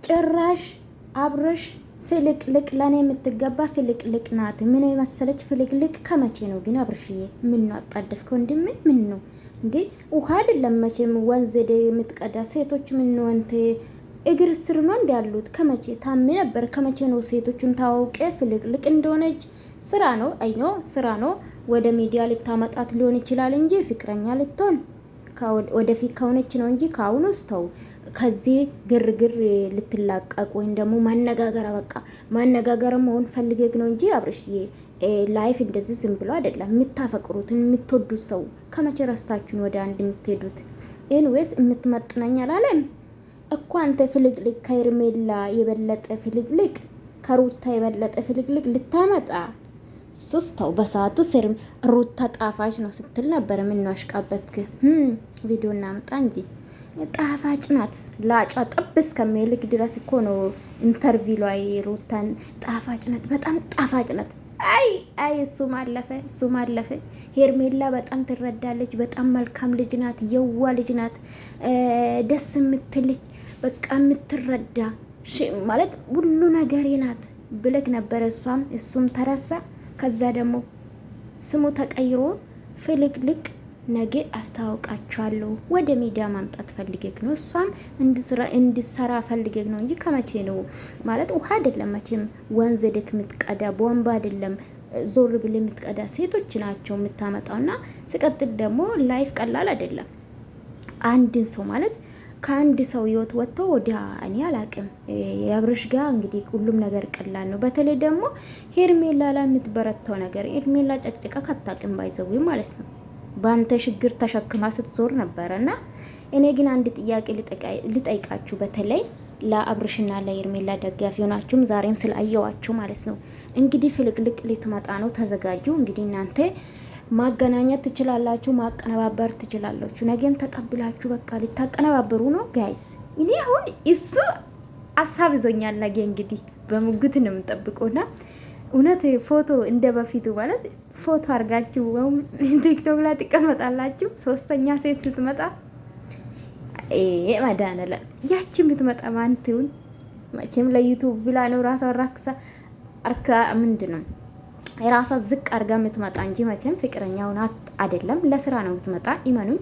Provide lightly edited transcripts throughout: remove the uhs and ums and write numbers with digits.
ጭራሽ አብርሽ ፍልቅልቅ ለኔ የምትገባ ፍልቅልቅ ናት። ምን የመሰለች ፍልቅልቅ ከመቼ ነው ግን አብርሽዬ? ምን ነው አጣደፍከው? እንድም ምን ነው እንዴ? ውሃ አይደለም መቼም ወንዝ የምትቀዳ ሴቶች ምን ነው አንተ እግር ስር ነው እንዳሉት? ከመቼ ታም ነበር? ከመቼ ነው ሴቶቹን ታውቀ ፍልቅልቅ እንደሆነች? ስራ ነው አይኖ ስራ ነው። ወደ ሚዲያ ልታመጣት ሊሆን ይችላል እንጂ ፍቅረኛ ልትሆን ወደፊት ከሆነች ነው እንጂ ከአሁኑ ስተው ከዚህ ግርግር ልትላቀቅ ወይም ደግሞ ማነጋገር በቃ ማነጋገር መሆን ፈልገግ ነው እንጂ አብርሽዬ ላይፍ እንደዚህ ዝም ብሎ አይደለም። የምታፈቅሩትን የምትወዱት ሰው ከመቼ ረስታችሁን ወደ አንድ የምትሄዱት? ኤንዌስ የምትመጥነኝ አላለም እኮ አንተ ፍልቅልቅ ከሄርሜላ የበለጠ ፍልቅልቅ ከሩታ የበለጠ ፍልቅልቅ ልታመጣ ሶስተው በሰዓቱ ስርም ሩታ ጣፋጭ ነው ስትል ነበር። ምን ነው አሽቃበትክ? ቪዲዮ እናምጣ እንጂ ጣፋጭ ናት። ላጯ ጥብስ ከሚልክ ድረስ እኮ ነው ኢንተርቪው ላይ ሩታን ጣፋጭ ናት፣ በጣም ጣፋጭ ናት። አይ እሱም አለፈ። ሄርሜላ በጣም ትረዳለች። በጣም መልካም ልጅ ናት፣ የዋ ልጅ ናት፣ ደስ የምትልጅ በቃ የምትረዳ ማለት ሁሉ ነገሬ ናት ብለክ ነበረ። እሱም ተረሳ። ከዛ ደግሞ ስሙ ተቀይሮ ፍልቅልቅ ነገ አስተዋውቃቸዋለሁ ወደ ሚዲያ ማምጣት ፈልገግ ነው። እሷም እንድሰራ ፈልገግ ነው እንጂ ከመቼ ነው ማለት ውሃ አይደለም መቼም ወንዝ ደክ የምትቀዳ ቧንቧ አይደለም ዞር ብል የምትቀዳ ሴቶች ናቸው የምታመጣውና ሲቀጥል ደግሞ ላይፍ ቀላል አይደለም። አንድን ሰው ማለት ከአንድ ሰው ህይወት ወጥቶ ወዲያ እኔ አላቅም። የአብርሽ ጋር እንግዲህ ሁሉም ነገር ቀላል ነው። በተለይ ደግሞ ሄርሜላ ላይ የምትበረታው ነገር ሄርሜላ ጨቅጭቃ ካታቅም ባይዘው ማለት ነው። በአንተ ችግር ተሸክማ ስትዞር ነበረና እኔ ግን አንድ ጥያቄ ልጠይቃችሁ። በተለይ ለአብርሽና ለሄርሜላ ደጋፊ ሆናችሁም ዛሬም ስላየዋችሁ ማለት ነው። እንግዲህ ፍልቅልቅ ልትመጣ ነው፣ ተዘጋጁ። እንግዲህ እናንተ ማገናኘት ትችላላችሁ፣ ማቀነባበር ትችላላችሁ። ነገም ተቀብላችሁ በቃ ልታቀነባበሩ ነው ጋይስ። እኔ አሁን እሱ ሀሳብ ይዞኛል። ነገ እንግዲህ በሙግት ነው የምጠብቀውና እውነት ፎቶ እንደ በፊቱ ማለት ፎቶ አድርጋችሁ ወይም ቲክቶክ ላይ ትቀመጣላችሁ። ሶስተኛ ሴት ስትመጣ ማዳነለ ያቺ የምትመጣ ማንቲውን መቼም ለዩቲዩብ ብላ ነው ራሷ ራክሳ አርካ ምንድነው የራሷ ዝቅ አድርጋ የምትመጣ እንጂ መቼም ፍቅረኛው ናት አይደለም። ለስራ ነው የምትመጣ። ኢመኑኝ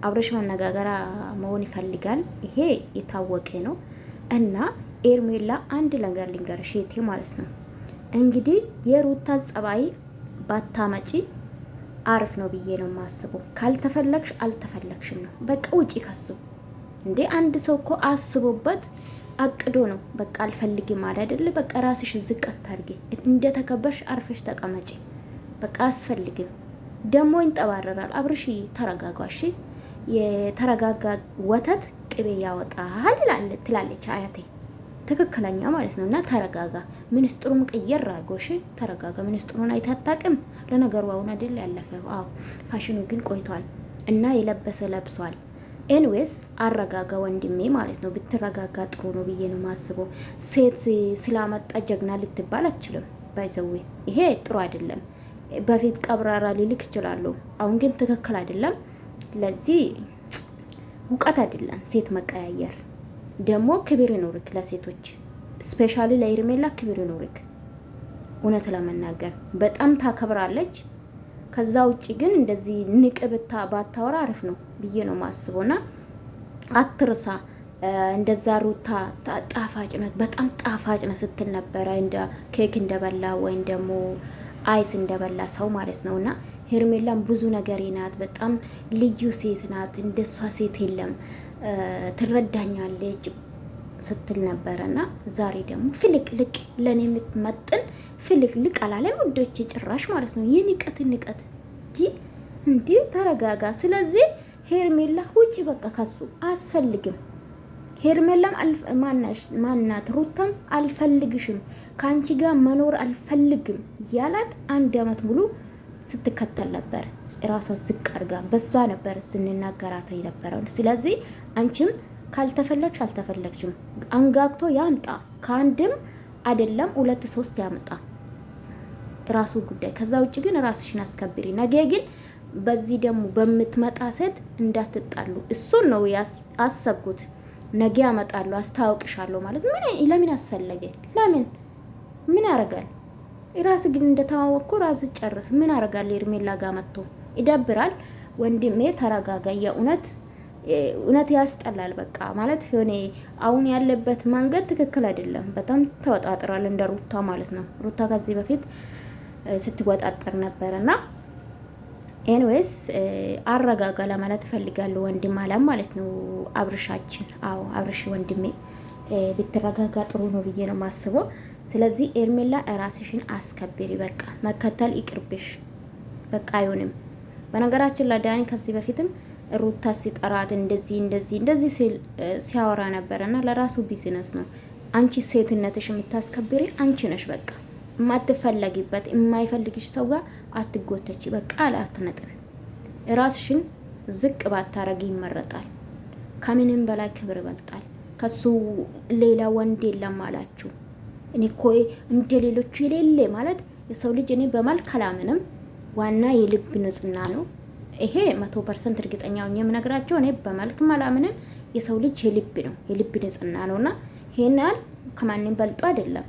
አብርሽ መነጋገራ መሆን ይፈልጋል። ይሄ የታወቀ ነው። እና ሄርሜላ አንድ ነገር ልንገርሽ እህቴ ማለት ነው እንግዲህ የሩታ ጸባይ ባታመጪ አሪፍ ነው ብዬ ነው የማስበው። ካልተፈለግሽ አልተፈለግሽም ነው በቃ ውጪ ከሱ እንዴ። አንድ ሰው እኮ አስቦበት አቅዶ ነው በቃ አልፈልግም ማለት አይደለ። በቃ ራስሽ ዝቅ አታርጊ፣ እንደተከበርሽ አርፈሽ ተቀመጪ። በቃ አስፈልግም ደግሞ ይንጠባረራል። አብርሽ ተረጋጋሽ። የተረጋጋ ወተት ቅቤ ያወጣል ትላለች አያቴ። ትክክለኛ ማለት ነው። እና ተረጋጋ። ሚኒስትሩም ቀየር አድርጎሽ ተረጋጋ። ሚኒስትሩን አይታጣቅም። ለነገሩ አሁን አይደል ያለፈው። አዎ ፋሽኑ ግን ቆይቷል እና የለበሰ ለብሷል። ኤንዌስ አረጋጋ ወንድሜ ማለት ነው። ብትረጋጋ ጥሩ ነው ብዬ ነው ማስበው። ሴት ስላመጣ ጀግና ልትባል አትችልም። ባይዘዌ ይሄ ጥሩ አይደለም። በፊት ቀብራራ ሊልክ ይችላሉ። አሁን ግን ትክክል አይደለም። ለዚህ ውቀት አይደለም ሴት መቀያየር። ደግሞ ክብር ይኖርክ ለሴቶች ስፔሻሊ ለሄርሜላ ክብር ይኖርክ። እውነት ለመናገር በጣም ታከብራለች። ከዛ ውጪ ግን እንደዚህ ንቅብታ ባታወራ አሪፍ ነው ብዬ ነው ማስበውና አትርሳ። እንደዛ ሩታ ጣፋጭ ናት፣ በጣም ጣፋጭ ናት ስትል ነበረ። እንደ ኬክ እንደበላ ወይም ደግሞ አይስ እንደበላ ሰው ማለት ነውና ሄርሜላም ብዙ ነገር ናት። በጣም ልዩ ሴት ናት። እንደሷ ሴት የለም፣ ትረዳኛለች ስትል ነበረና ዛሬ ደግሞ ፍልቅልቅ ለኔ የምትመጥን ፍልቅልቅ አላለም ወዶች ጭራሽ ማለት ነው። የንቀት እንዲ ተረጋጋ። ስለዚህ ሄርሜላ ውጪ በቃ ከሱ አስፈልግም። ሄርሜላም ማናት ሩታም አልፈልግሽም፣ ካንቺ ጋር መኖር አልፈልግም ያላት 1 አመት ሙሉ ስትከተል ነበር። ራሷ ዝቅ አድርጋ በሷ ነበር ስንናገራት የነበረው። ስለዚህ አንቺም ካልተፈለግሽ አልተፈለግሽም፣ አንጋግቶ ያምጣ። ከአንድም አይደለም 2 3 ያምጣ፣ ራሱ ጉዳይ። ከዛ ውጭ ግን ራስሽን አስከብሪ። ነገ ግን በዚህ ደግሞ በምትመጣ ሴት እንዳትጣሉ። እሱን ነው አሰብኩት። ነገ አመጣለሁ አስታውቅሻለሁ ማለት ለምን አስፈለገ? ለምን ምን ያደርጋል? ራስ ግን እንደተዋወቅኩ ራስ ጨርስ። ምን ያደርጋል? ሄርሜላ ጋር መጥቶ ይደብራል። ወንድሜ ተረጋጋ። እውነት ያስጠላል። በቃ ማለት የሆነ አሁን ያለበት መንገድ ትክክል አይደለም። በጣም ተወጣጥራል እንደ ሩታ ማለት ነው። ሩታ ከዚህ በፊት ስትወጣጠር ነበርና ኤንዌስ አረጋጋ ለማለት እፈልጋለሁ። ወንድም አለም ማለት ነው አብርሻችን። አዎ አብርሽ ወንድሜ ብትረጋጋ ጥሩ ነው ብዬ ነው የማስበው። ስለዚህ ኤርሜላ ራስሽን አስከብሪ። በቃ መከተል ይቅርብሽ። በቃ አይሆንም። በነገራችን ላይ ዳኒ ከዚህ በፊትም ሩታ ሲጠራት እንደዚህ ሲያወራ ነበረና ለራሱ ቢዝነስ ነው። አንቺ ሴትነትሽ የምታስከብሪ አንቺ ነሽ። በቃ የማትፈለጊበት የማይፈልግሽ ሰው ጋር አትጎተች። በቃ አላት ነጥብ። ራስሽን ዝቅ ባታረጊ ይመረጣል። ከምንም በላይ ክብር ይበልጣል። ከሱ ሌላ ወንድ የለም አላችሁ። እኔ እኮ እንደ ሌሎቹ የሌለ ማለት የሰው ልጅ እኔ በመልክ አላምንም። ዋና የልብ ንጽህና ነው። ይሄ 100% እርግጠኛ ሆኜ የምነግራቸው እኔ በመልክ አላምንም። የሰው ልጅ የልብ ነው፣ የልብ ንጽህና ነውና ይሄን ያህል ከማንም በልጦ አይደለም።